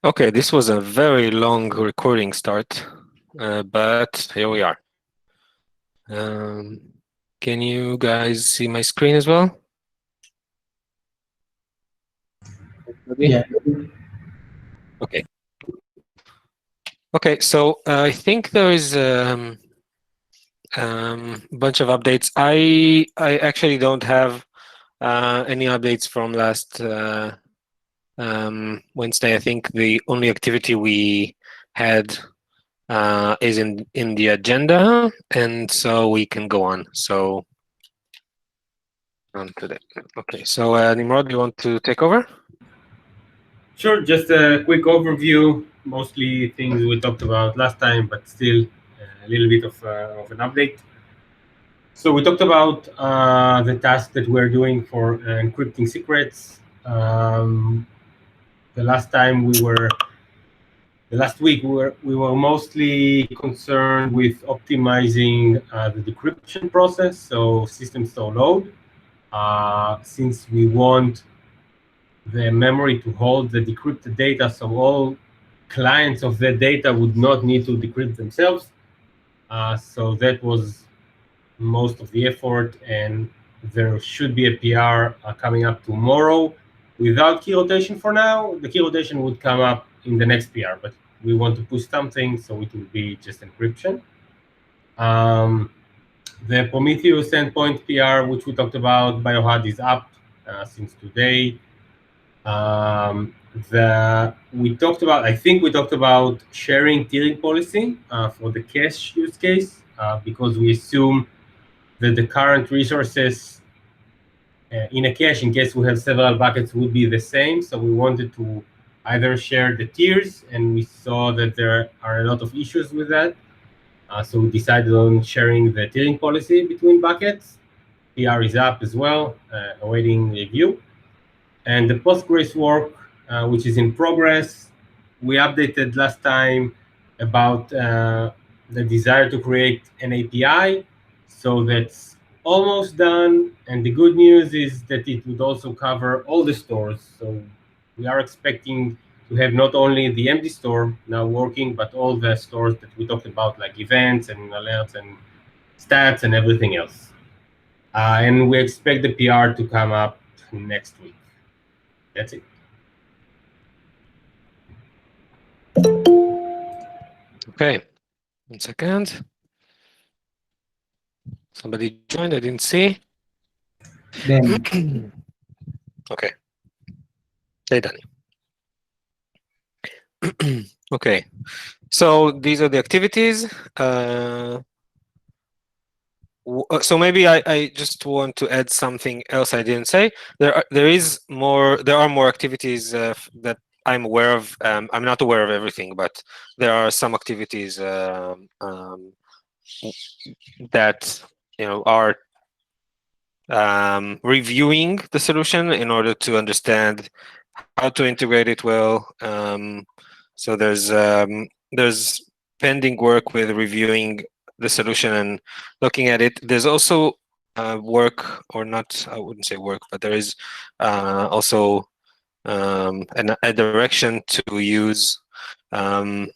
Okay, this was a very long recording start, but here we are. Can you guys see my screen as well? Yeah. Okay. Okay, so I think there is a bunch of updates. I actually don't have any updates from last Wednesday. I think the only activity we had is in the agenda, and so we can go on. So on to that. Okay, so Nimrod, you want to take over? Sure, just a quick overview, mostly things we talked about last time, but still a little bit of an update. So we talked about the task that we're doing for encrypting secrets. The last time the last week we were mostly concerned with optimizing the decryption process, so system store load, since we want the memory to hold the decrypted data, so all clients of that data would not need to decrypt themselves. So that was most of the effort, and there should be a PR coming up tomorrow without key rotation for now. The key rotation would come up in the next PR, but we want to push something, so it will be just encryption. Um, the Prometheus endpoint PR, which we talked about by Ohad, is up since today. We talked about, I think we talked about sharing tiering policy for the cache use case, because we assume that the current resources in a cache, in case we have several buckets, would be the same. So we wanted to either share the tiers, and we saw that there are a lot of issues with that. So we decided on sharing the tiering policy between buckets. PR is up as well, awaiting review. And the Postgres work, which is in progress, we updated last time about the desire to create an API. So that's almost done. And the good news is that it would also cover all the stores. So we are expecting to have not only the empty store now working, but all the stores that we talked about, like events and alerts and stats and everything else. And we expect the PR to come up next week. That's it. Okay, 1 second. Somebody joined, I didn't see. Then Okay. Hey, Danny. Okay, so these are the activities. So maybe I just want to add something else I didn't say. There are more activities that I'm aware of. I'm not aware of everything, but there are some activities that are reviewing the solution in order to understand how to integrate it well. So there's pending work with reviewing the solution and looking at it. There's also work, or not, I wouldn't say work, but there is also a direction to use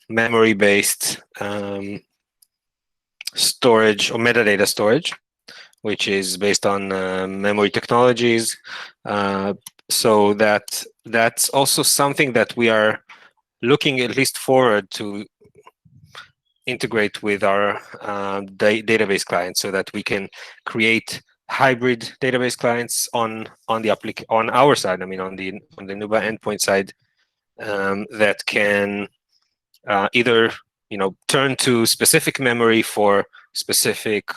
memory-based storage or metadata storage, which is based on memory technologies. So that's also something that we are looking at least forward to integrate with our database clients, so that we can create hybrid database clients on our side. I mean, on the NooBaa endpoint side, that can either turn to specific memory for specific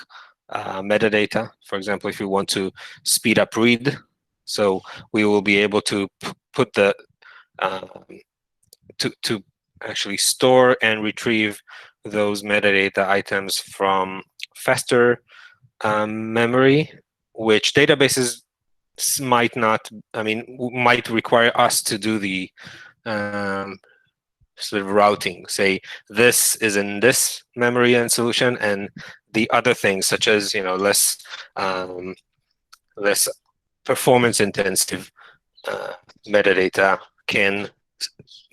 metadata. For example, if you want to speed up read, so we will be able to put the to actually store and retrieve those metadata items from faster memory, which databases might not. I mean, might require us to do the sort of routing. Say this is in this memory and solution, and the other things, such as less performance intensive metadata, can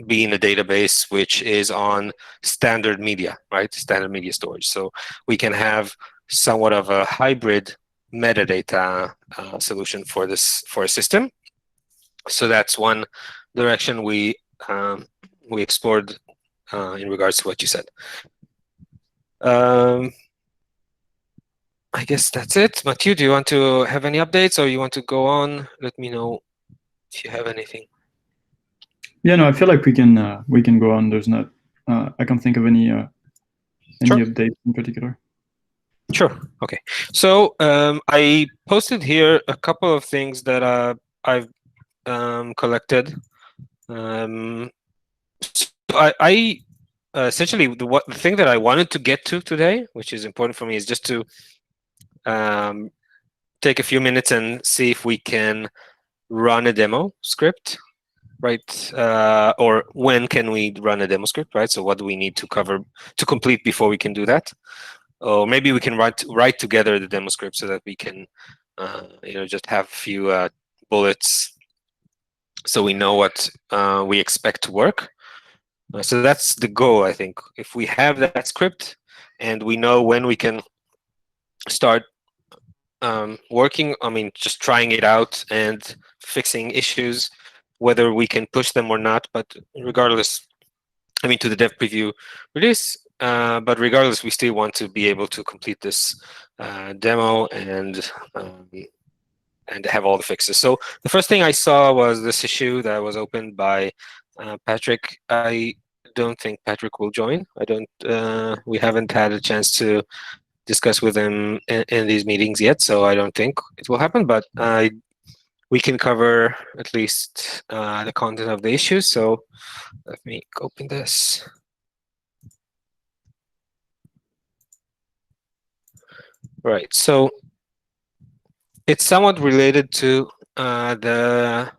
be in a database which is on standard media, right? Standard media storage. So we can have somewhat of a hybrid metadata solution for this, for a system. So that's one direction we explored in regards to what you said. I guess that's it. Matthew, do you want to have any updates, or you want to go on? Let me know if you have anything. Yeah, no, I feel like we can go on. There's not, I can't think of any Sure. updates in particular. Sure. Okay. So I posted here a couple of things that I've collected. So I essentially the thing that I wanted to get to today, which is important for me, is just to take a few minutes and see if we can run a demo script, right? Or when can we run a demo script, right? So what do we need to cover to complete before we can do that? Or maybe we can write together the demo script so that we can, just have a few bullets so we know what we expect to work. So that's the goal, I think. If we have that script and we know when we can start working, just trying it out and fixing issues, whether we can push them or not, but regardless, to the dev preview release, but regardless, we still want to be able to complete this demo and have all the fixes. So the first thing I saw was this issue that was opened by Patrick. I don't think Patrick will join. We haven't had a chance to discuss with him in these meetings yet, so I don't think it will happen, but we can cover at least the content of the issue. So let me open this. Right, so it's somewhat related to the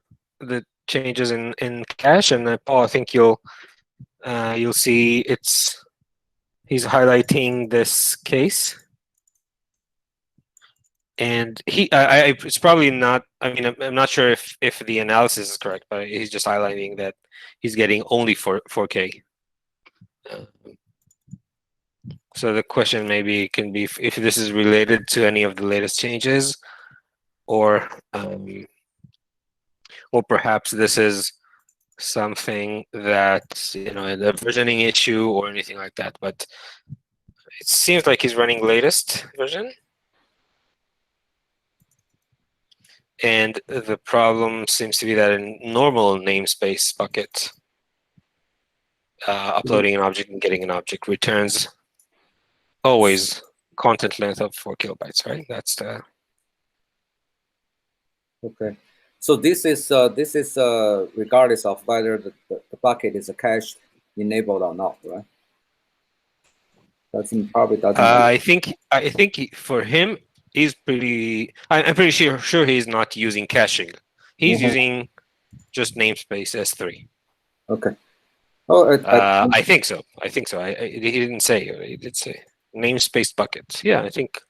changes in cache, and Paul, I think you'll see he's highlighting this case, and it's probably not. I'm not sure if the analysis is correct, but he's just highlighting that he's getting only 4K. So the question maybe can be if this is related to any of the latest changes, or perhaps this is something that a versioning issue or anything like that. But it seems like he's running latest version, and the problem seems to be that in normal namespace bucket, uploading an object and getting an object returns always content length of 4 kilobytes, right? That's the. Okay, so this is regardless of whether the bucket is cached enabled or not, right? Probably doesn't. I think for him, he's pretty. I'm pretty sure he's not using caching. He's using just namespace S3. Okay. Oh, I think so. He didn't say. He did say namespace bucket. Yeah, I think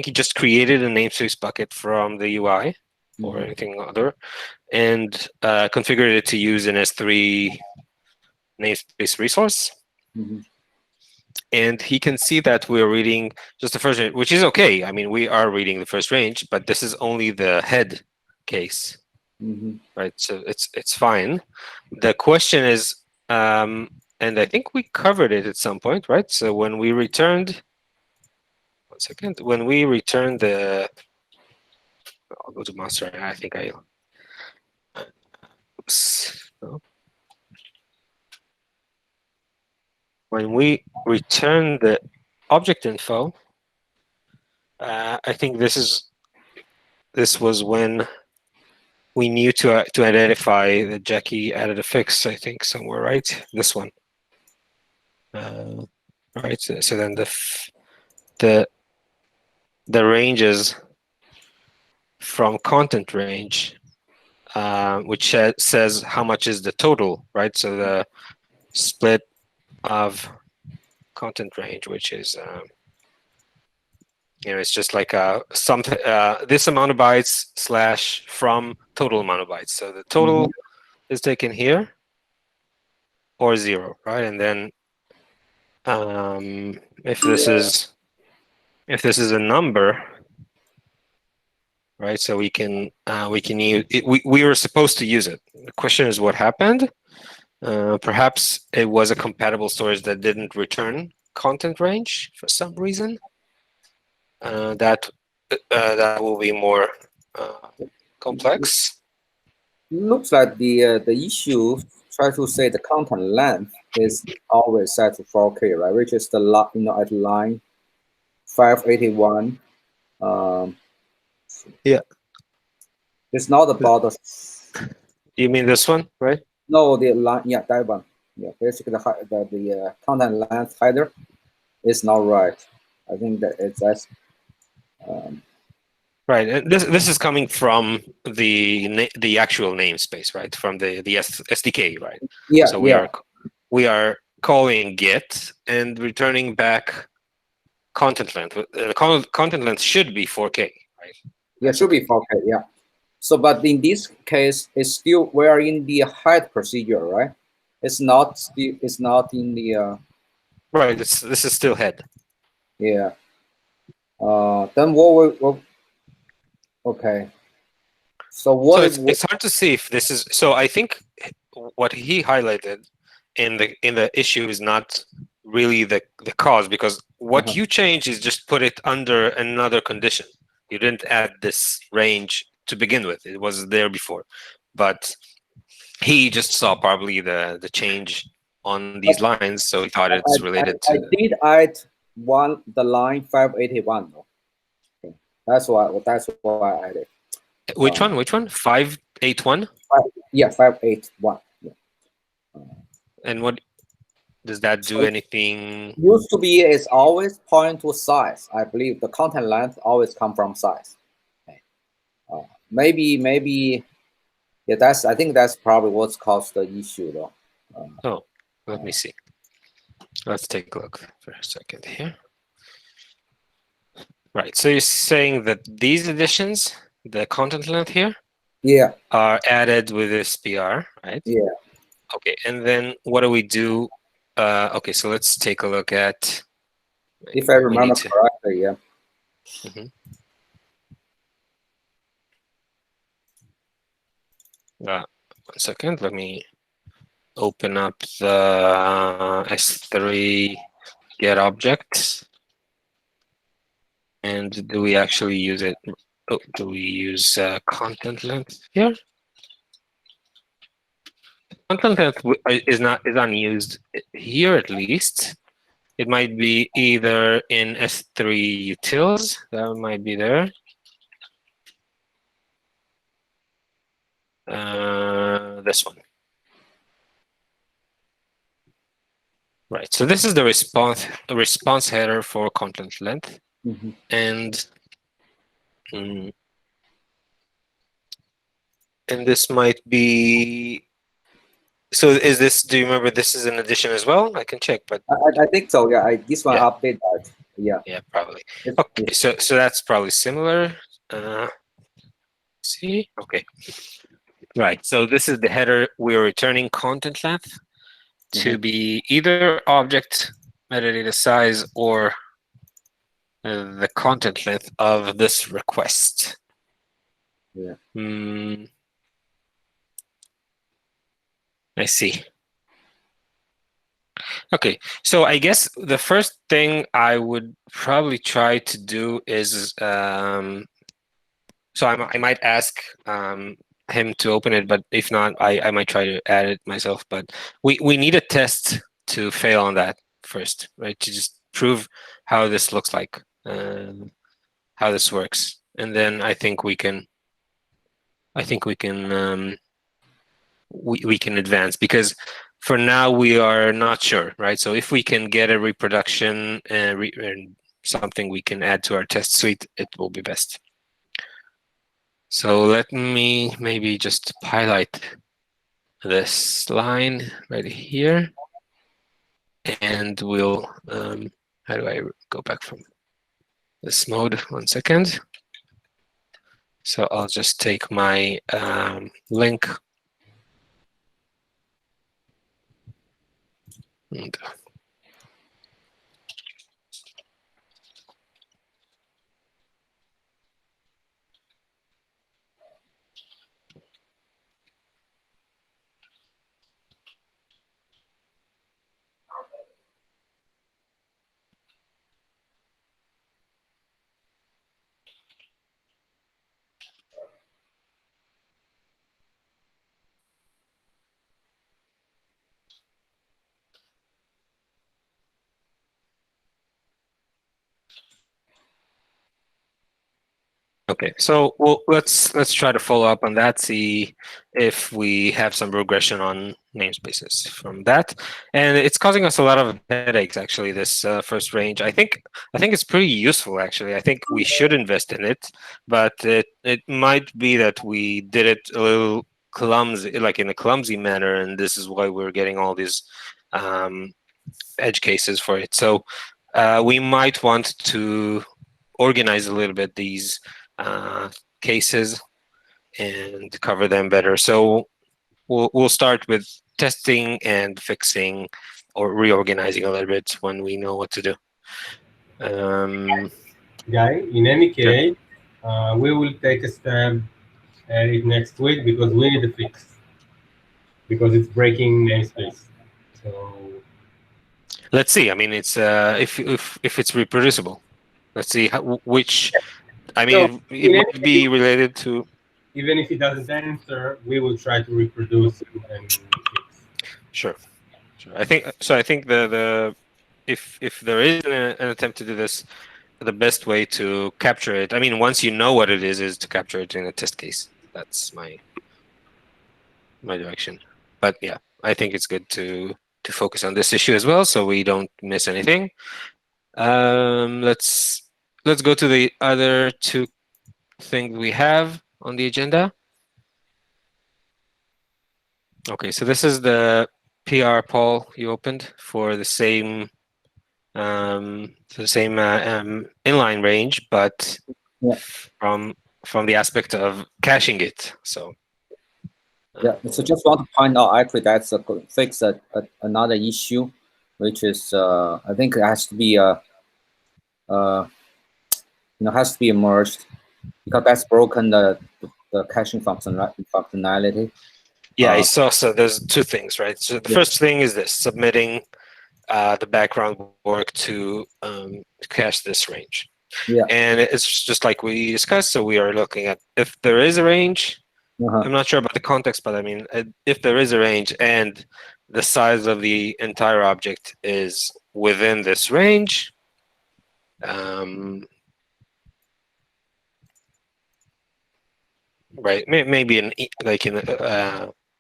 he just created a namespace bucket from the UI or anything other, and configured it to use an S3 namespace resource. And he can see that we're reading just the first range, which is okay. We are reading the first range, but this is only the head case, right? So it's fine. The question is, and I think we covered it at some point, right? So when we returned, one second, when we returned I'll go to master. I think oops, no. When we return the object info, I think this was when we knew to identify that Jackie added a fix, I think, somewhere, right? This one. Right. So then the ranges from content range, which says how much is the total, right? So the split of content range, which is it's just like this amount of bytes / from total amount of bytes. So the total is taken here, or 0, right? And then if this is a number, right? So we can use it. We were supposed to use it. The question is what happened. Perhaps it was a compatible storage that didn't return content range for some reason. That will be more complex. Looks like the issue try to say the content length is always set to 4K, right? Which is the at line 581. Yeah. It's not about the. You mean this one, right? No, the line. Yeah, that one. Yeah, basically the content length header is not right. I think that that's. Right, and this is coming from the actual namespace, right? From the SDK, right? Yeah. So we are calling get and returning back content length. Content length should be 4K, right? Yeah, should be 4K. Yeah. So, but in this case, it's still we are in the head procedure, right? It's not still. It's not in the. Right. This is still head. Yeah. Then what? Okay. So what? So it's hard to see if this is. So I think what he highlighted in the issue is not really the cause, because what you change is just put it under another condition. You didn't add this range to begin with. It was there before, but he just saw probably the change on these lines, so he thought it's related to. I did add the line 581 though. Okay. That's why I added. Which one? Which one? 581? Yeah, 581. Yeah. And what does that do? Anything? Used to be is always point to size. I believe the content length always come from size. Okay. Maybe. Yeah, I think that's probably what's caused the issue though. Oh, let me see. Let's take a look for a second here. Right. So you're saying that these additions, the content length here, yeah, are added with this PR, right? Yeah. Okay. And then what do we do? Okay. So let's take a look at. If I remember correctly, yeah. Mm-hmm. 1 second. Let me open up the S3 get object. And do we actually use it? Oh, do we use content length here? Content length is unused here, at least. It might be either in S3 utils, that might be there. This one. Right. So this is the response header for content length, and this might be. So is this? Do you remember this is an addition as well? I can check, but I think so. Yeah, this one update that. Yeah. Yeah, probably. Okay, so that's probably similar. See, okay, right. So this is the header. We're returning content length to be either object metadata size or the content length of this request. Yeah. I see. Okay, so I guess the first thing I would probably try to do is, so I might ask him to open it, but if not, I might try to add it myself. But we need a test to fail on that first, right? To just prove how this looks like, how this works, and then I think we can advance, because for now we are not sure, right? So if we can get a reproduction and something we can add to our test suite, it will be best. So let me maybe just highlight this line right here, and we'll how do I go back from this mode? 1 second. So I'll just take my link And, Okay, so let's try to follow up on that, see if we have some regression on namespaces from that. And it's causing us a lot of headaches, actually, this first range. I think it's pretty useful, actually. I think we should invest in it, but it might be that we did it a little clumsy, like in a clumsy manner, and this is why we're getting all these edge cases for it. So we might want to organize a little bit these cases and cover them better. So we'll start with testing and fixing or reorganizing a little bit when we know what to do. Guy, in any case, we will take a stab at it next week because we need a fix because it's breaking namespace. So let's see. I mean, it's if it's reproducible. Let's see which. I mean, it might be related to. even if it doesn't answer, we will try to reproduce and fix. Sure. I think so. I think the if there is an attempt to do this, the best way to capture it, I mean, once you know what it is to capture it in a test case. That's my direction. But yeah, I think it's good to focus on this issue as well, so we don't miss anything. Let's go to the other two things we have on the agenda. Okay, so this is the PR poll you opened for the same inline range, but Yeah. from the aspect of caching it. So Yeah, so just want to point out, actually, that's a fix another issue, which is I think it has to be has to be merged because that's broken the caching functionality. yeah, I saw. So there's two things, right? So the first thing is this: submitting the background work to cache this range. Yeah. And it's just like we discussed. So we are looking at if there is a range. I'm not sure about the context, but I mean, if there is a range and the size of the entire object is within this range, right? Maybe an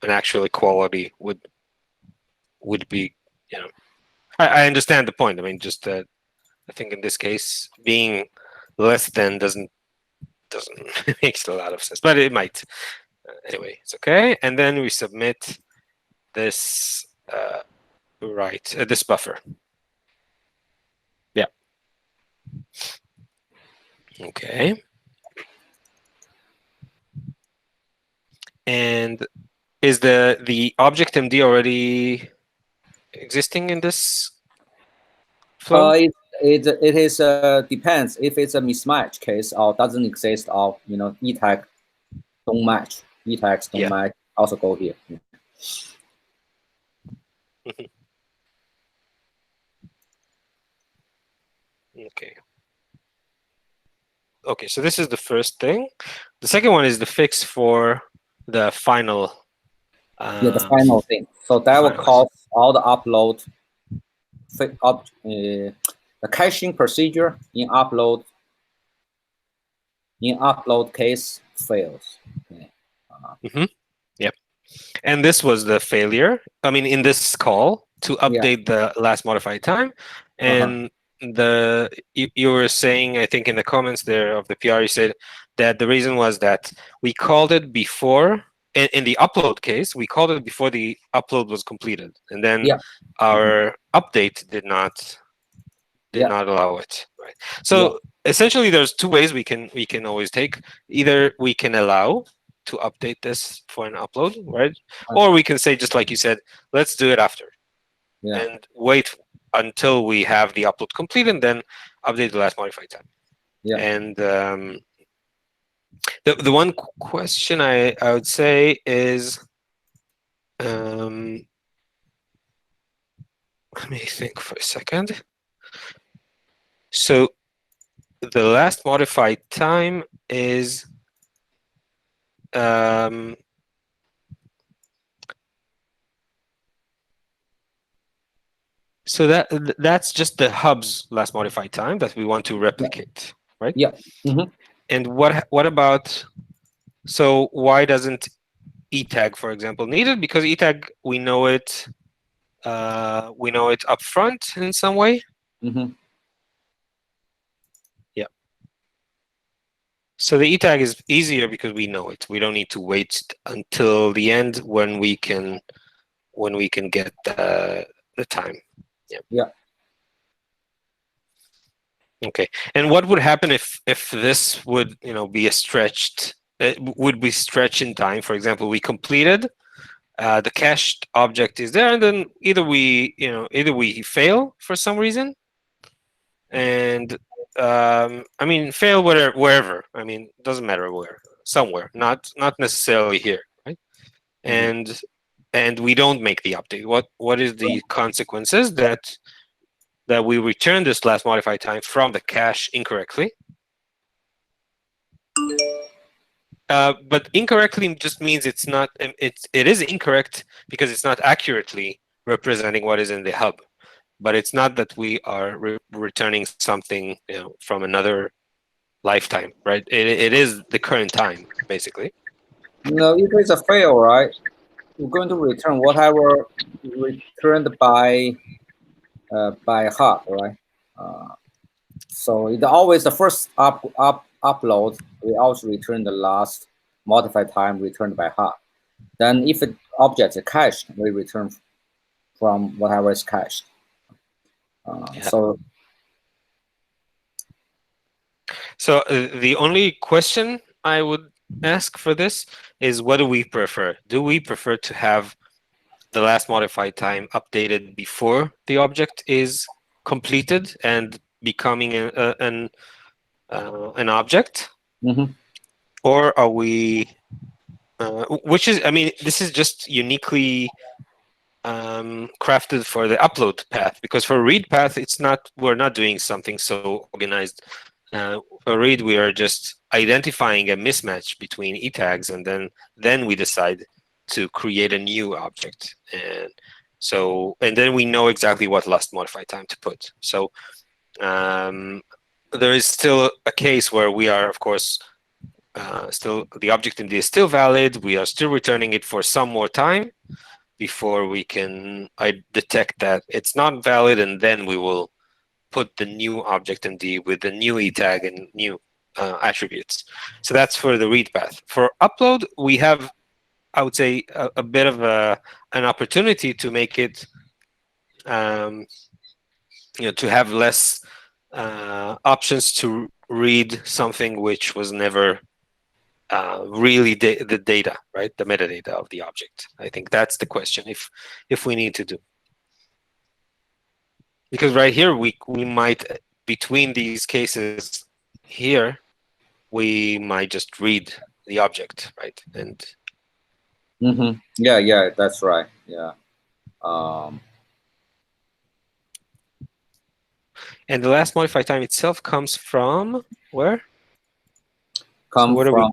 actual equality would be, I understand the point. I mean, just that I think in this case, being less than doesn't makes a lot of sense, but it might. Anyway, it's okay. And then we submit this this buffer. Yeah. Okay. And is the object MD already existing in this flow? It is depends if it's a mismatch case or doesn't exist or e tag don't match, e tags don't match, also go here. Okay. Okay, so this is the first thing. The second one is the fix for the final. The final thing. So that will cause all the upload, the caching procedure in upload case fails. Okay. Yep. And this was the failure. I mean, in this call to update the last modified time, and you were saying, I think in the comments there of the PR, you said that the reason was that we called it before. In the upload case, we called it before the upload was completed, and then our update did not allow it. Right. So essentially, there's two ways we can always take. Either we can allow to update this for an upload, right? Or we can say, just like you said, let's do it after. and wait until we have the upload complete, and then update the last modified time. And the one question I would say is, let me think for a second. So the last modified time is so that's just the hub's last modified time that we want to replicate, right? Yeah. And what about, so why doesn't etag, for example, need it? Because etag, we know it up front in some way. Yeah. So the etag is easier because we know it. We don't need to wait until the end when we can get the time. Yeah. Okay. And what would happen if this would be a stretched? Would we stretch in time? For example, we completed the cached object is there, and then either we fail for some reason, and I mean fail wherever. I mean, doesn't matter where, somewhere, not necessarily here, right? And we don't make the update. What is the consequences that we return this last modified time from the cache incorrectly? But incorrectly just means it's not. It is incorrect because it's not accurately representing what is in the hub. But it's not that we are returning something from another lifetime, right? It is the current time, basically. No, if it's a fail, right? We're going to return whatever returned by hub, right? So it's always the first upload. We also return the last modified time returned by hub. Then if an object is cached, we return from whatever is cached. So the only question I would ask for this is, what do we prefer? Do we prefer to have the last modified time updated before the object is completed and becoming an object, or are we? Which is, I mean, this is just uniquely crafted for the upload path, because for read path, we're not doing something so organized. For read, we are just identifying a mismatch between etags, and then we decide to create a new object, and then we know exactly what last modified time to put. So there is still a case where we are, of course, still the object MD is still valid. We are still returning it for some more time before we can detect that it's not valid, and then we will put the new object MD with the new etag and new attributes. So that's for the read path. For upload, we have, I would say, a bit of an opportunity to make it, to have less options to read something which was never really the data, right? The metadata of the object. I think that's the question, if we need to do. Because right here, we might, between these cases here, we might just read the object, right? And yeah, that's right. Yeah. And the last modified time itself comes from where? Come so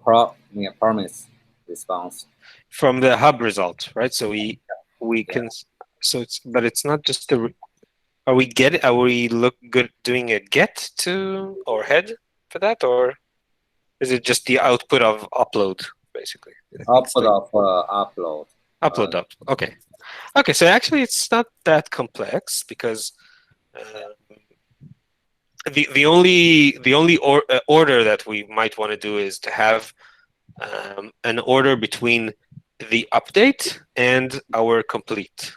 from promise response. From the hub result, right? So we can. So it's not just the. Are we doing a get to or head for that, or is it just the output of upload, basically? Output of upload. Upload up. Okay. Okay. So actually, it's not that complex, because the only order that we might want to do is to have an order between the update and our complete.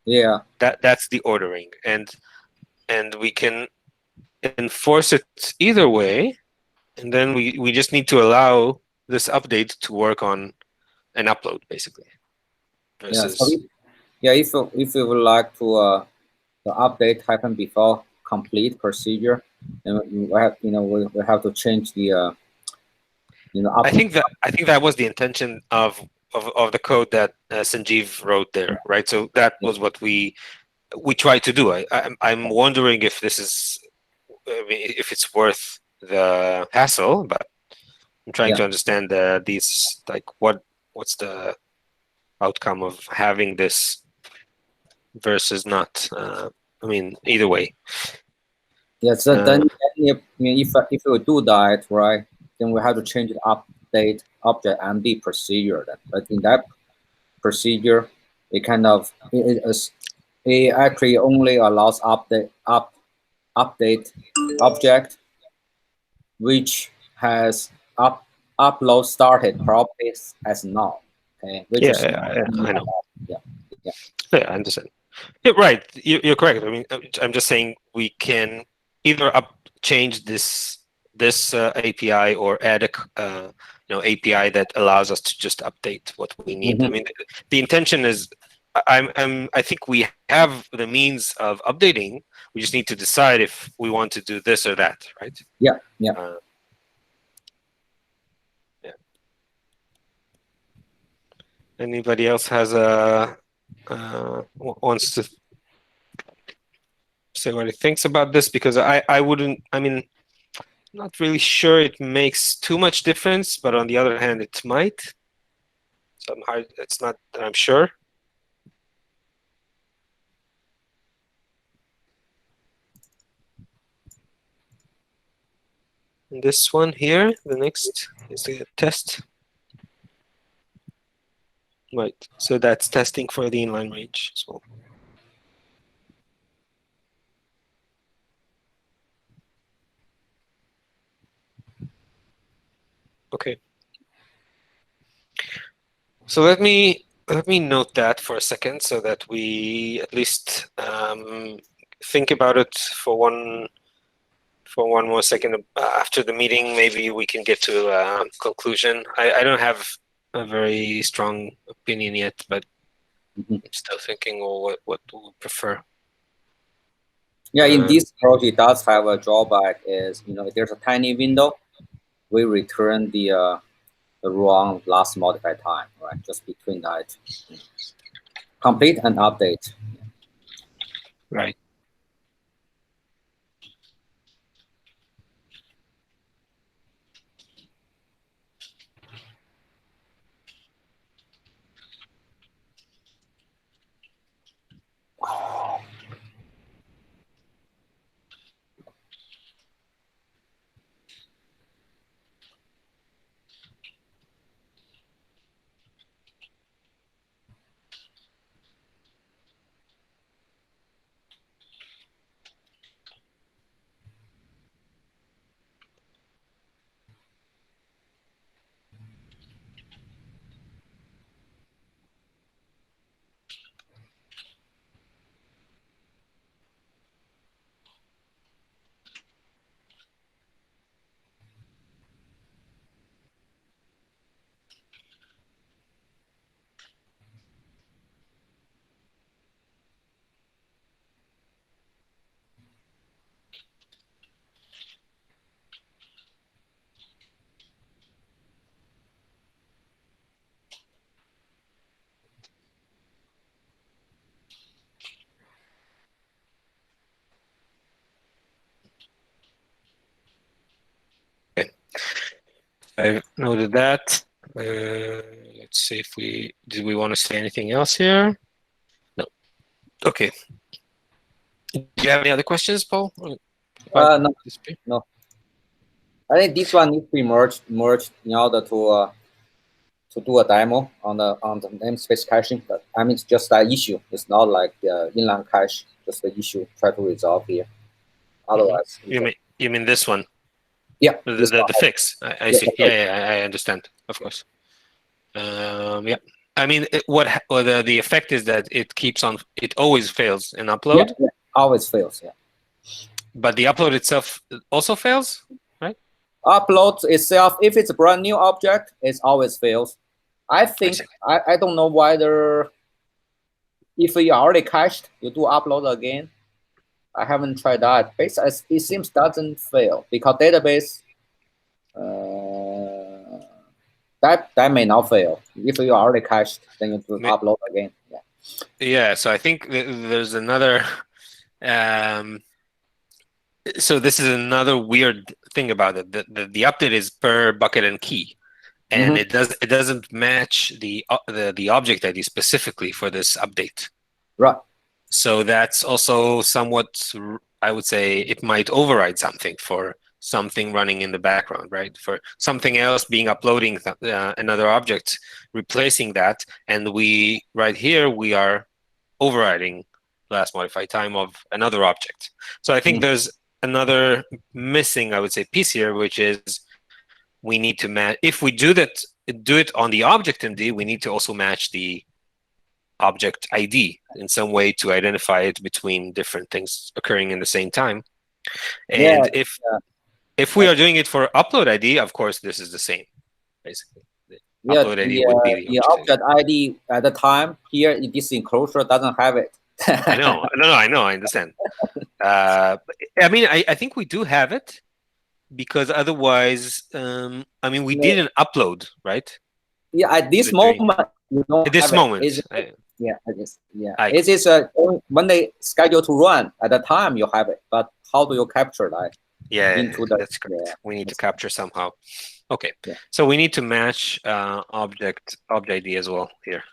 Yeah. That's the ordering, and we can enforce it either way, and then we just need to allow this update to work on an upload, basically. Yeah, if you would like to the update happen before complete procedure, and we have we have to change the I think that was the intention of the code that Sanjeev wrote there, right? So that was what we tried to do. I'm wondering if this is, I mean, if it's worth the hassle, but I'm trying to understand these, like what's the outcome of having this versus not. I mean, either way. Yeah, so then if we do that, right, then we have to change the update object MD procedure. Then, but in that procedure, it kind of it actually only allows update object which has upload started properties as null. Okay, which is I know. Yeah, I understand. Yeah, right. You're correct. I mean, I'm just saying we can either change this API or add a API that allows us to just update what we need. I mean, the intention is, I think we have the means of updating. We just need to decide if we want to do this or that, right? Yeah. Yeah. Anybody else has wants to say what he thinks about this? Because I wouldn't. I mean, not really sure it makes too much difference, but on the other hand, it might. Somehow, it's not that I'm sure. And this one here, the next is the test. Right, so that's testing for the inline range as well. Okay. So let me note that for a second, so that we at least think about it for one more second. After the meeting, maybe we can get to a conclusion. I don't have a very strong opinion yet, but I'm still thinking, what we prefer. Yeah, in this project, it does have a drawback. Is if there's a tiny window, we return the wrong last modified time, right? Just between that, complete and update. Right. I've noted that. Let's see if do we want to say anything else here? No. Okay. Do you have any other questions, Paul? No. I think this one needs to be merged in order to do a demo on the namespace caching. But I mean, it's just that issue. It's not like the inline cache. Just the issue. Try to resolve here. Otherwise, you mean this one? Yeah, the fix. I see. Yeah, I understand. Of course. Yeah. I mean, the effect is that it keeps on. It always fails in upload. Yeah, always fails. Yeah. But the upload itself also fails, right? Upload itself, if it's a brand new object, it always fails. I think I don't know whether if you already cached, you do upload again. I haven't tried that. It seems doesn't fail because database that may not fail. If you already cached, then you do upload again. Yeah. Yeah. So I think there's another. So this is another weird thing about it. The update is per bucket and key, and it doesn't match the object ID specifically for this update. Right. So that's also somewhat, I would say, it might override something for something running in the background, right? For something else being uploading another object, replacing that, and right here we are overriding last modified time of another object. So I think there's another missing, I would say, piece here, which is we need to match. If we do it on the object MD, we need to also match the object ID in some way to identify it between different things occurring in the same time. And if we are doing it for upload ID, of course, this is the same, basically. Yeah, upload ID would be the object ID at the time here in this enclosure doesn't have it. I know. No, I know. I understand. I mean, I think we do have it because otherwise, I mean, we did an upload, right? Yeah, at this moment, you don't at this have moment. It is when they schedule to run at the time you have it, but how do you capture that? Yeah, that's correct. We need to capture somehow. Okay, so we need to match object ID as well here.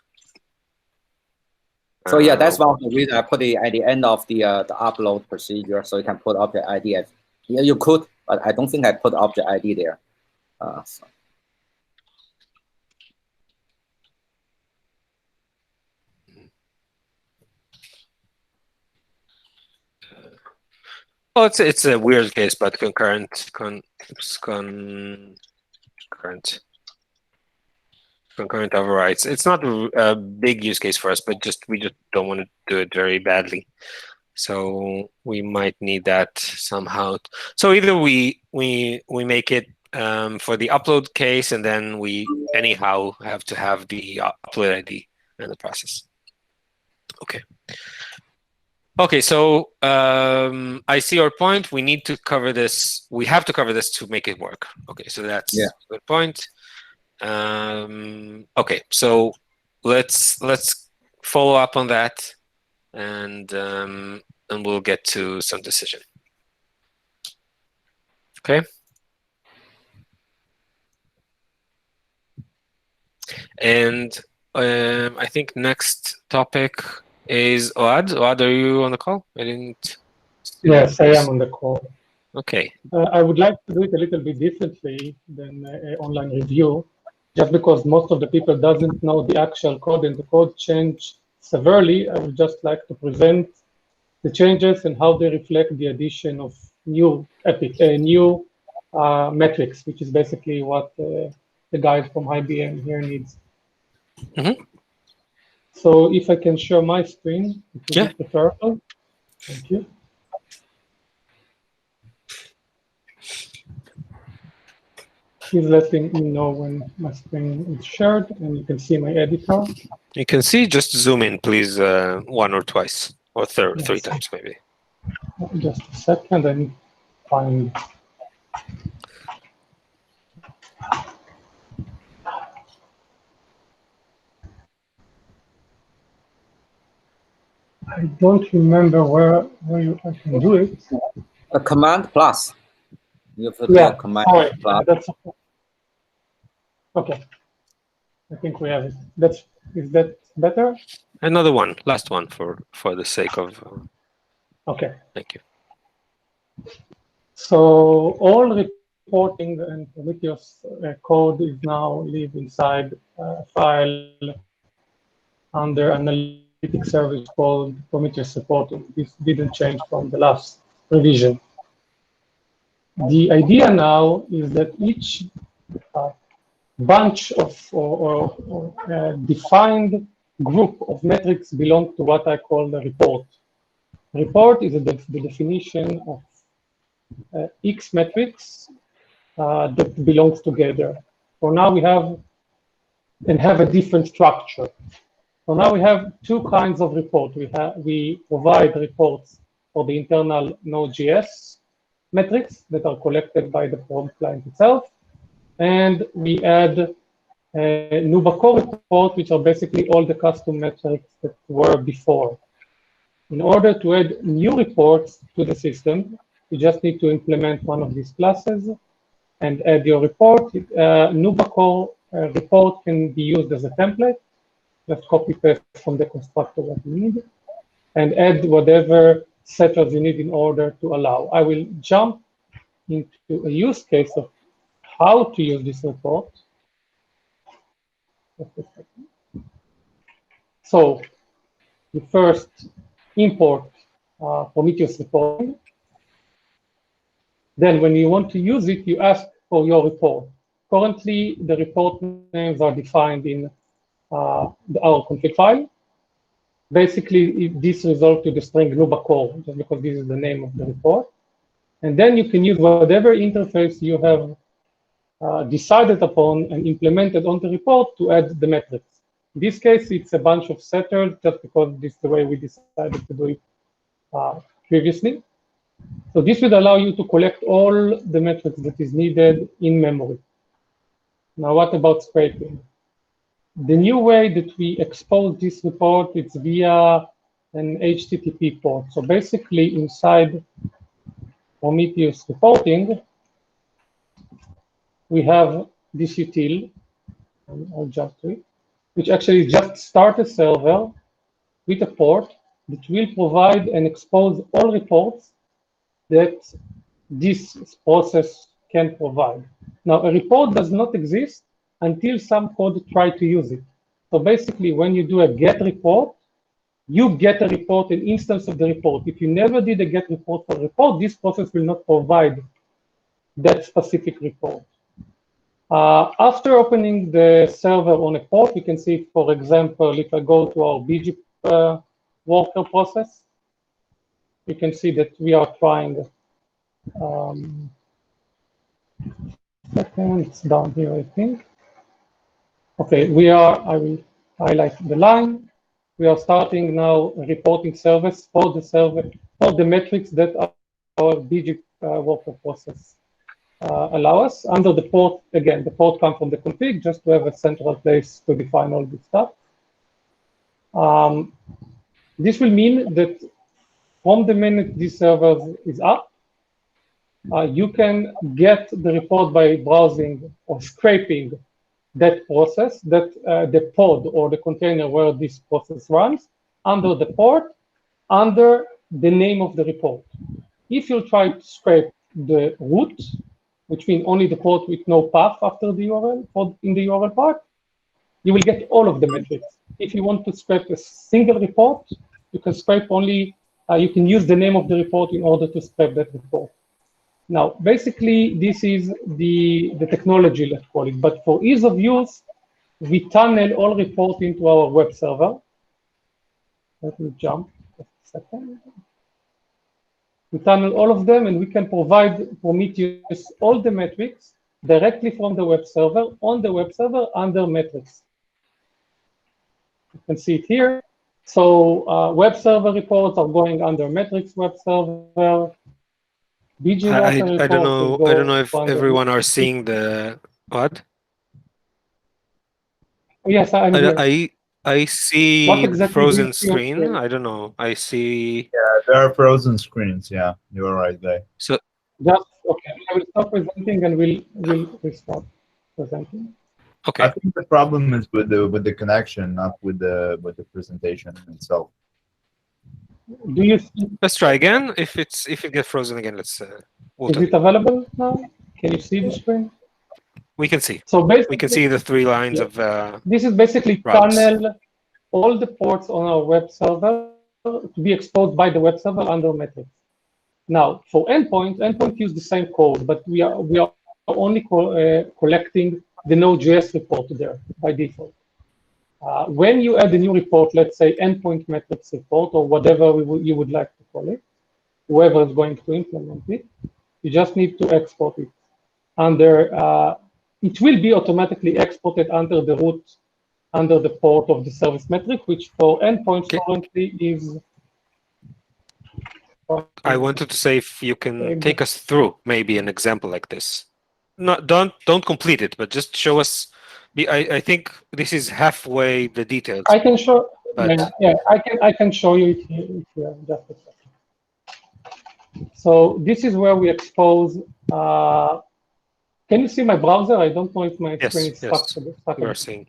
So yeah, that's one of the reasons I put it at the end of the upload procedure, so you can put object ID. Yeah, you could, but I don't think I put object ID there. So. Well, it's a weird case, but concurrent overrides. It's not a big use case for us, but we just don't want to do it very badly. So we might need that somehow. So either we make it for the upload case, and then we anyhow have to have the upload ID in the process. Okay. Okay, so I see your point. We need to cover this. We have to cover this to make it work. Okay, so that's a good point. Okay, so let's follow up on that, and we'll get to some decision. Okay. And I think next topic is Ohad. Ohad, are you on the call? I didn't. Yes, I am on the call. Okay. I would like to do it a little bit differently than online review, just because most of the people doesn't know the actual code and the code changed severely. I would just like to present the changes and how they reflect the addition of new metrics, which is basically what the guy from IBM here needs. Mm-hmm. So if I can share my screen, it would be preferable. Thank you. Please let me know when my screen is shared and you can see my editor. You can see, just zoom in, please, one or twice, or three times maybe. Just a second and find. I don't remember where I can do it. A command plus. You put command plus. That's okay. I think we have it. Is that better? Another one, last one for the sake of. Okay. Thank you. So all reporting and Prometheus code is now live inside a file under analytics service called Prometheus supporting. This didn't change from the last revision. The idea now is that each bunch of or defined group of metrics belong to what I call the report. Report is the definition of X metrics that belongs together. For now, we have a different structure. So now we have two kinds of report. We provide reports for the internal Node.js metrics that are collected by the prompt client itself, and we add noobaa-core report, which are basically all the custom metrics that were before. In order to add new reports to the system, you just need to implement one of these classes and add your report. noobaa-core report can be used as a template. Just copy paste from the constructor what you need and add whatever setters you need in order to allow. I will jump into a use case of how to use this report. So you first import Prometheus reporting. Then when you want to use it, you ask for your report. Currently, the report names are defined in our config file. Basically, this results to the string noobaa-core, just because this is the name of the report. And then you can use whatever interface you have decided upon and implemented on the report to add the metrics. In this case, it's a bunch of setters, just because this is the way we decided to do it previously. So this would allow you to collect all the metrics that is needed in memory. Now, what about scraping? The new way that we expose this report, it's via an HTTP port. So basically, inside Prometheus reporting, we have this util, I'll jump to it, which actually just start a server with a port that will provide and expose all reports that this process can provide. Now, a report does not exist until some code try to use it. So basically, when you do a get report, you get a report, an instance of the report. If you never did a get report for a report, this process will not provide that specific report. After opening the server on a port, you can see, for example, if I go to our BG worker process, you can see that we are trying, second, it's down here, I think. Okay, I will highlight the line. We are starting now a reporting service for the server, for the metrics that our BG worker process allow us. Under the port, again, the port comes from the config, just to have a central place to define all this stuff. This will mean that from the minute this server is up, you can get the report by browsing or scraping that process, the pod or the container where this process runs, under the port, under the name of the report. If you try to scrape the root, which means only the port with no path after the URL or in the URL part, you will get all of the metrics. If you want to scrape a single report, you can scrape only, you can use the name of the report in order to scrape that report. Now, basically, this is the technology, let's call it. But for ease of use, we tunnel all reports into our web server. Let me jump a second. We tunnel all of them, and we can provide Prometheus all the metrics directly from the web server, on the web server, under metrics. You can see it here. So web server reports are going under metrics web server. I don't know if everyone are seeing the what? Yes, I see exactly frozen screen. I don't know. I see. Yeah, there are frozen screens. Yeah, you are right there. So just okay. I will stop presenting and we'll restart presenting. Okay. I think the problem is with the connection, not with the presentation itself. Do you see? Let's try again. If it gets frozen again, let's. Is it available now? Can you see the screen? We can see. So basically, We can see the 3 lines of. This is basically routes. tunnel all the ports on our web server to be exposed by the web server under metrics. Now, for endpoint use the same code, but we are only collecting the Node.js report there by default. When you add a new report, let's say endpoint metrics report or whatever you would like to call it, whoever is going to implement it, you just need to export it under. It will be automatically exported under the root under the port of the service metric, which for endpoints currently is. I wanted to say if you can take us through maybe an example like this. Don't complete it, but just show us. I think this is halfway the details. I can show. But Yeah, I can show you it here. Just a second. So this is where we expose. Can you see my browser? I don't know if my screen is stuck. We are seeing.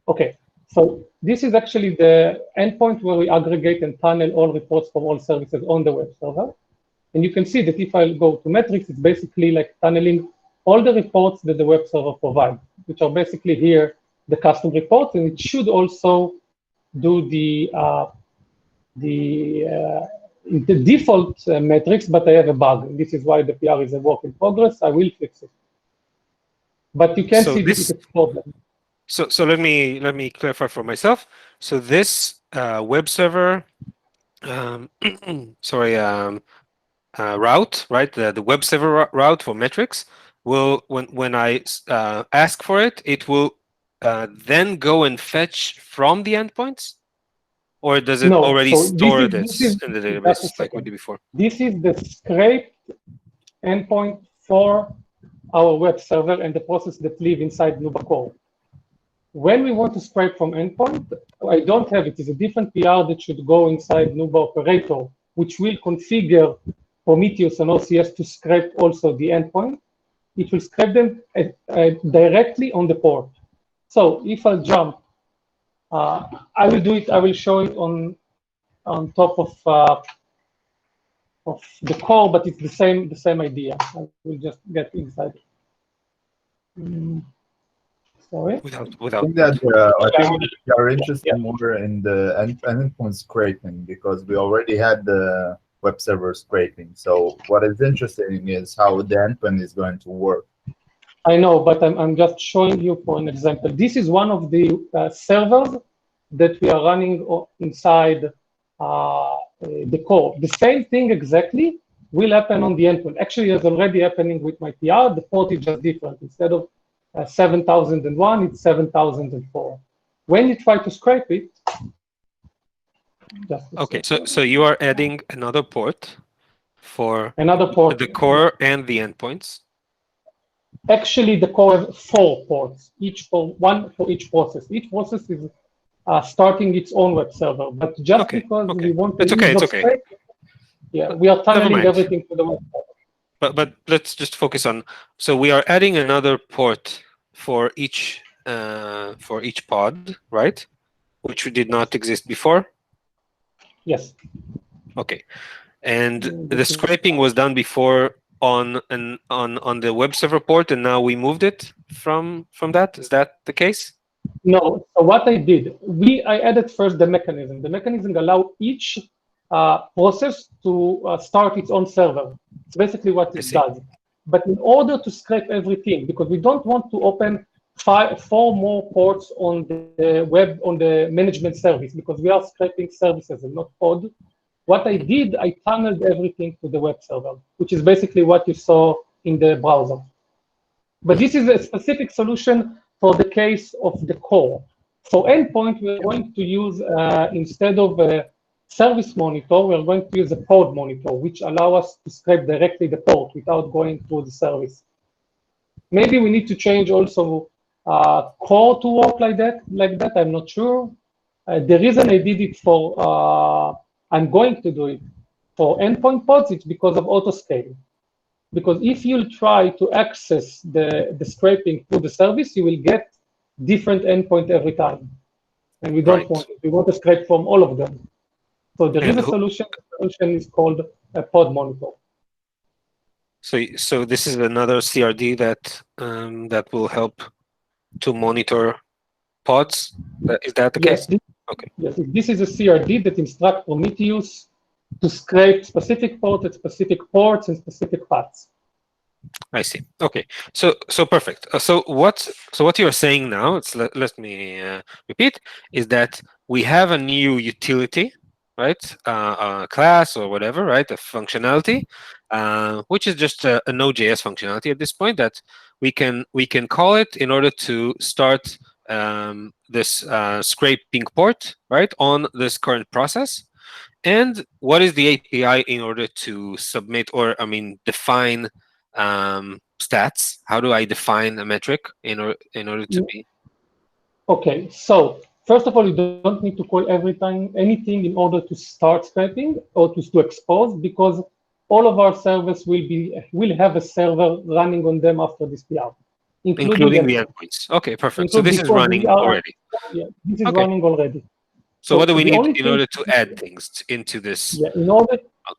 Okay, so this is actually the endpoint where we aggregate and tunnel all reports from all services on the web server. And you can see that if I go to metrics, it's basically like tunneling all the reports that the web server provides, which are basically here, the custom reports, and it should also do the default metrics, but I have a bug. And this is why the PR is a work in progress. I will fix it. But you can see this is a problem. So let me clarify for myself. So this web server, route, right? The web server route for metrics will, when I ask for it, it will then go and fetch from the endpoints, or does it already store this in the database like we did before? This is the scraped endpoint for our web server and the process that live inside noobaa-core. When we want to scrape from endpoint, I don't have it. It's a different PR that should go inside noobaa-operator, which will configure Prometheus and OCS to scrape also the endpoint. It will scrape them directly on the port. So if I jump, I will do it. I will show it on top of the core, but it's the same idea. I will just get inside. Sorry. Without. I think that we are interested more in the endpoint scraping because we already had the web server scraping. So what is interesting is how the endpoint is going to work. I know, but I'm just showing you for an example. This is one of the servers that we are running inside the core. The same thing exactly will happen on the endpoint. Actually, it's already happening with my PR. The port is just different. Instead of 7001, it's 7004. When you try to scrape it, okay, so you are adding another port for the core and the endpoints. Actually, the core has 4 ports, one for each process. Each process is starting its own web server, but just because we want to use scrape, we are tunneling everything to the web server. But let's just focus on. So we are adding another port for each pod, right? Which did not exist before. Yes. Okay, and the scraping was done before on the web server port, and now we moved it from that. Is that the case? No. So what I did, I added first the mechanism. The mechanism allows each process to start its own server. It's basically what it does. But in order to scrape everything, because we don't want to open 4 more ports on the web, on the management service, because we are scraping services and not pod. What I did, I tunneled everything to the web server, which is basically what you saw in the browser. But this is a specific solution for the case of the core. For endpoint, we're going to use, instead of a service monitor, we're going to use a pod monitor, which allow us to scrape directly the port without going through the service. Maybe we need to change also core to work like that. I'm not sure. The reason I did it for, I'm going to do it for endpoint pods, it's because of autoscaling. Because if you try to access the scraping through the service, you will get different endpoint every time. And we don't want it. We want to scrape from all of them. So there is a solution. The solution is called a pod monitor. So this is another CRD that will help to monitor pods. Is that the case? Okay. Yes, this is a CRD that instructs Prometheus to scrape specific ports at specific ports and specific paths. I see. Okay. So perfect. So what you're saying now, let me repeat, is that we have a new utility, right? A class or whatever, right? A functionality, which is just a Node.js functionality at this point that we can call it in order to start this scraping port, right, on this current process, and what is the API in order to submit, or I mean define stats? How do I define a metric in order to be? Okay, so first of all, you don't need to call every time anything in order to start scraping or to expose, because all of our servers will have a server running on them after this PR, Including the endpoints. Okay, perfect. So this is running already. Yeah, this is running already. So what do we need in order to add things into this? Yeah,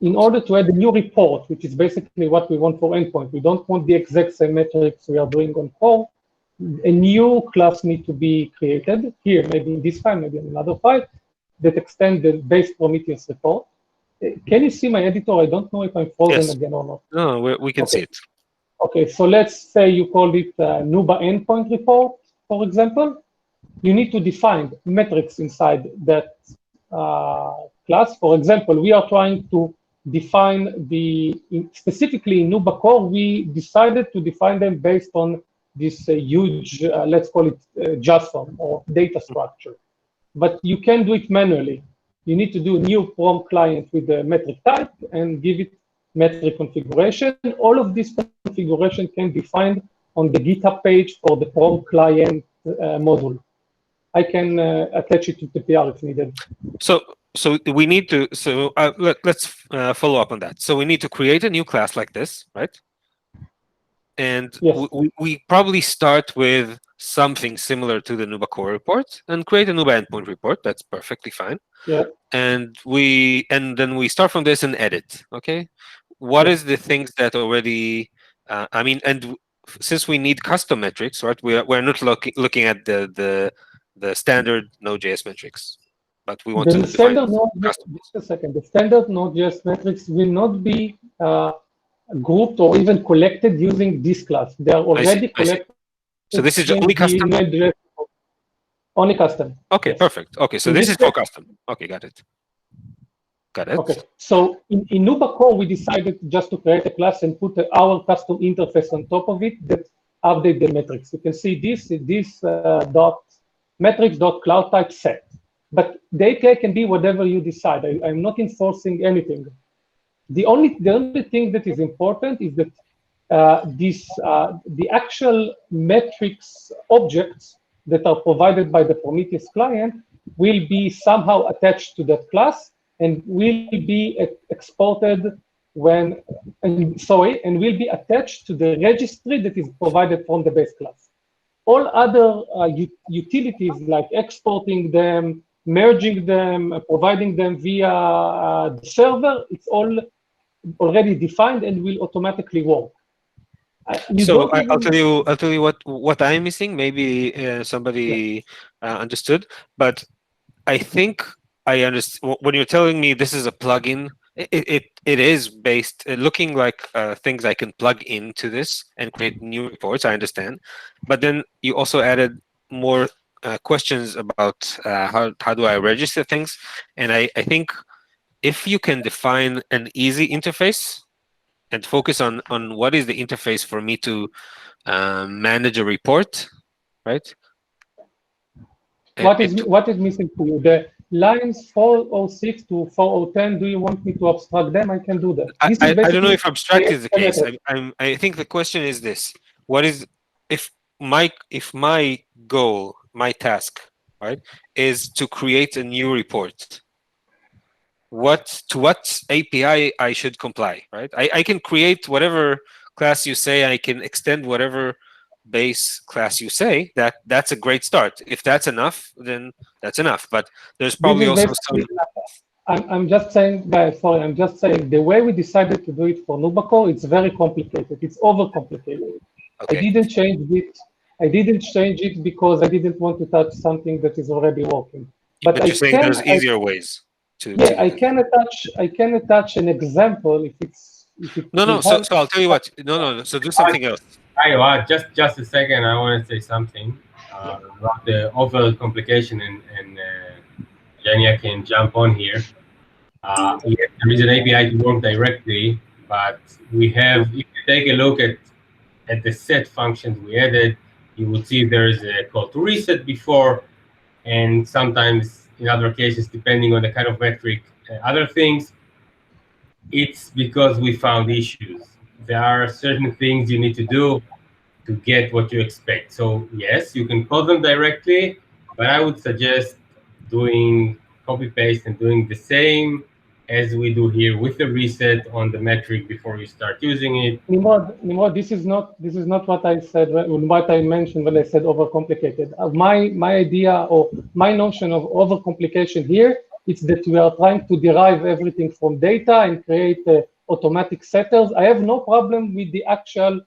in order to add a new report, which is basically what we want for endpoint, we don't want the exact same metrics we are doing on core. A new class needs to be created here, maybe in this file, maybe in another file, that extend the base Prometheus report. Can you see my editor? I don't know if I'm frozen again or not. No, we can see it. Okay, so let's say you call it NooBaa endpoint report, for example. You need to define metrics inside that class. For example, we are trying to define specifically in noobaa-core, we decided to define them based on this huge, let's call it JSON or data structure. But you can do it manually. You need to do a new prom client with the metric type and give it metric configuration. All of this configuration can be found on the GitHub page for the prom client module. I can attach it to the PR if needed. So we need to. Let's follow up on that. So we need to create a new class like this, right? And yes. we probably start with something similar to the noobaa-core report and create a noobaa endpoint report. That's perfectly fine. Yeah. And then we start from this and edit. Okay. What is the things that already? I mean, and since we need custom metrics, right? We're not looking at the standard Node.js metrics, but we want to define custom. Just a second. The standard Node.js metrics will not be grouped or even collected using this class. They are already collected. So this is only custom? Only custom. Okay, yes. Perfect. Okay, so this is for custom. Okay, got it. Got it. Okay, so in noobaa-core, we decided just to create a class and put our custom interface on top of it that update the metrics. You can see this metrics.cloud type set. But the API can be whatever you decide. I'm not enforcing anything. The only thing that is important is that the actual metrics objects that are provided by the Prometheus client will be somehow attached to that class and will be exported and will be attached to the registry that is provided from the base class. All other utilities like exporting them, merging them, providing them via the server, it's all already defined and will automatically work. So I'll tell you what I'm missing. Maybe somebody understood, but I think I understand when you're telling me this is a plugin. It is based looking like things I can plug into this and create new reports. I understand, but then you also added more questions about how do I register things, and I think if you can define an easy interface and focus on what is the interface for me to manage a report, right? What is missing for you? The lines 406 to 4010, do you want me to abstract them? I can do that. I don't know if abstract is the case. I think the question is this: what is if my goal, my task, right, is to create a new report? What API I should comply, right? I can create whatever class you say. I can extend whatever base class you say. That's a great start. If that's enough, then that's enough. But there's probably also some. I'm just saying the way we decided to do it for noobaa-core, it's very complicated. It's overcomplicated. Okay. I didn't change it because I didn't want to touch something that is already working. But you're saying there's easier ways. I can attach an example if it's no. So I'll tell you what. No. So do something else. Hi, just a second. I want to say something about the over complication, and Jania can jump on here. Yes, there is an API to work directly, but we have. If you take a look at the set functions we added, you would see there's a call to reset before, and sometimes in other cases, depending on the kind of metric, other things, it's because we found issues. There are certain things you need to do to get what you expect. So yes, you can call them directly, but I would suggest doing copy paste and doing the same as we do here with the reset on the metric before you start using it. Nimrod, this is not what I said, what I mentioned when I said overcomplicated. My idea or my notion of overcomplication here is that we are trying to derive everything from data and create automatic setters. I have no problem with the actual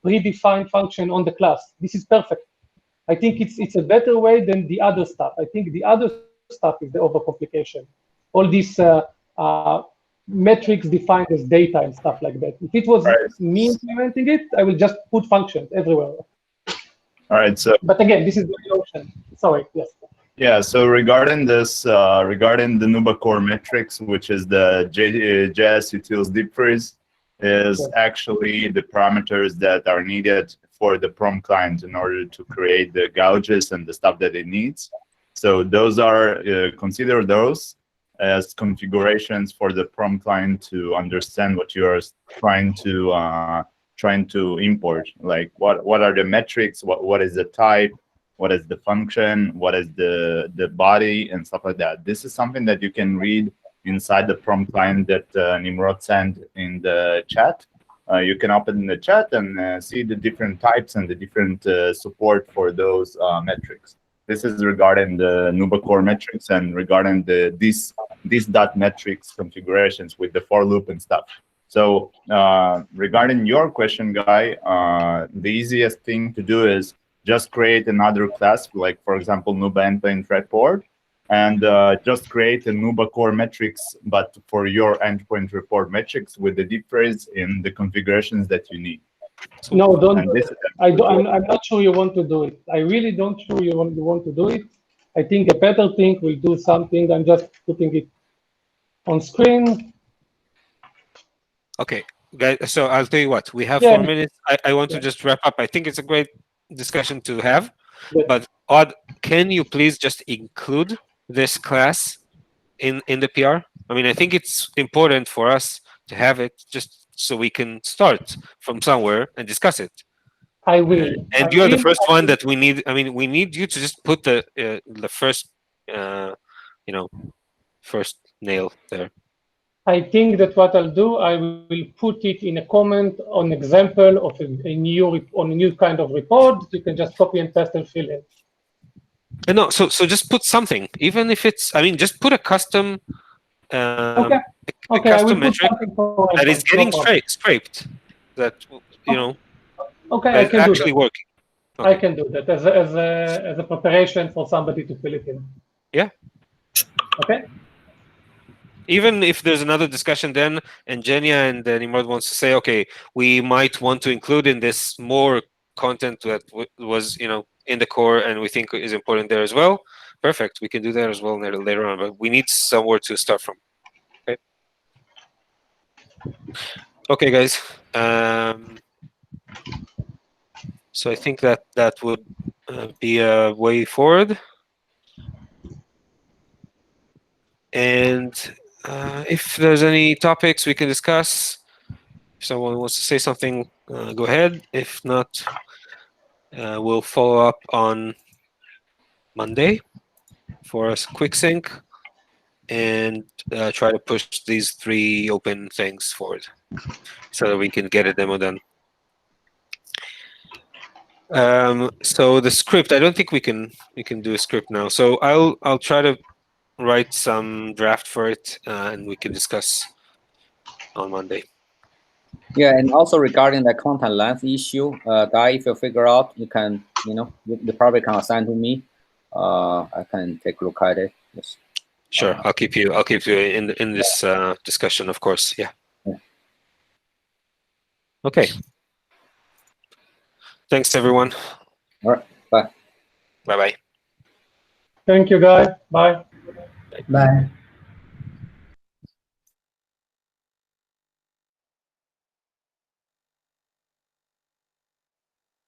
predefined function on the class. This is perfect. I think it's a better way than the other stuff. I think the other stuff is the overcomplication. All these metrics defined as data and stuff like that. If it was me implementing it, I will just put functions everywhere. All right. So, but again, this is the notion. Sorry. Yes. Yeah. So regarding this, regarding the noobaa-core metrics, which is the JS utils deep freeze, is actually the parameters that are needed for the prom client in order to create the gauges and the stuff that it needs. So those are consider those as configurations for the prom client to understand what you are trying to import. Like what are the metrics? What is the type? What is the function? What is the body and stuff like that? This is something that you can read inside the prom client that Nimrod sent in the chat. You can open the chat and see the different types and the different support for those metrics. This is regarding the noobaa-core metrics and regarding this dot metrics configurations with the for loop and stuff. So regarding your question, Guy, the easiest thing to do is just create another class, like for example, noobaa endpoint report, and just create a noobaa-core metrics, but for your endpoint report metrics with the deep phrase in the configurations that you need. So, no, don't. I'm not sure you want to do it. I really don't sure you want to do it. I think a better thing will do something. I'm just putting it on screen. Okay, guys. So I'll tell you what. We have 4 minutes. I want to just wrap up. I think it's a great discussion to have. But Ohad, can you please just include this class in the PR? I mean, I think it's important for us to have it just so we can start from somewhere and discuss it. I will. And you're the first one that we need. I mean, we need you to just put the first, first nail there. I think that what I'll do, I will put it in a comment on example of a new kind of report. You can just copy and paste and fill in. No, so just put something, even if it's. I mean, just put a custom. Okay. A custom metric that is getting scraped. That Okay, that I can actually do that. working. Okay. I can do that as a preparation for somebody to fill it in. Yeah. Okay. Even if there's another discussion then, and Jenya and Nimrod wants to say, okay, we might want to include in this more content that was, in the core and we think is important there as well. Perfect. We can do that as well later on, but we need somewhere to start from. Okay. Okay, guys. So I think that would be a way forward. And if there's any topics we can discuss, if someone wants to say something, go ahead. If not, we'll follow up on Monday for a quick sync and try to push these 3 open things forward so that we can get a demo done. So the script, I don't think we can do a script now. So I'll try to write some draft for it and we can discuss on Monday. Yeah, and also regarding the content length issue, Guy, if you figure out, you can, you probably can assign to me. I can take a look at it. Yes. Sure, I'll keep you in this discussion, of course. Yeah. Okay. Thanks, everyone. All right. Bye. Bye-bye. Thank you, guys. Bye. Bye.